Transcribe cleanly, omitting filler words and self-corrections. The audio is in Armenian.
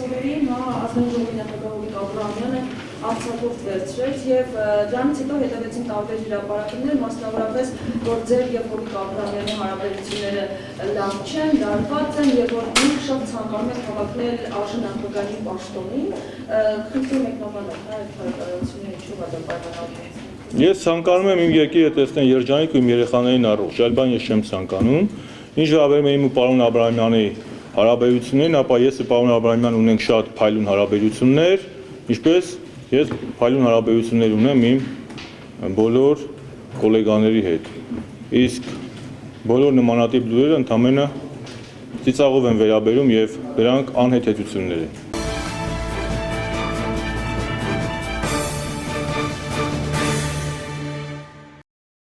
օրերին նա ազգային ժողովի նախագահ Հովիկ Աբրահամյանը արձակուրդ վերցրեց եւ դրանից հետո հետևեցին տարբեր հրապարակումներ, մասնավորապես որ ձեր եւ Հովիկ Աբրահամյանի հարաբերությունները լավ չեն, դարված են եւ որ դուք շատ ցանկանում եք հավակնել արժան նախագահի պաշտոնին, խնդրում եք նմանալ այդ հարաբերությունները ինչու է դա պայմանավորված։ Ես ցանկանում եմ իմ երկիրը տեսնել երջանիկ ու իմ երեխաներին առողջ, այլ բան ես չեմ ցանկանում։ Ինչ վերաբերում է իմ ու պարոն Աբրահամյանի հարաբերություններին, ապա ես ու պարոն Աբրահամյանն ունենք շատ փայլուն հարաբերություններ, ինչպես ես փայլուն հարաբերություններ ունեմ իմ բոլոր գոլեգաների հետ։ Իսկ բոլոր նմանատիպ լուրերը ընդամենը ծիծաղով են վերաբերում եւ դրանք անհեթեթություններ են։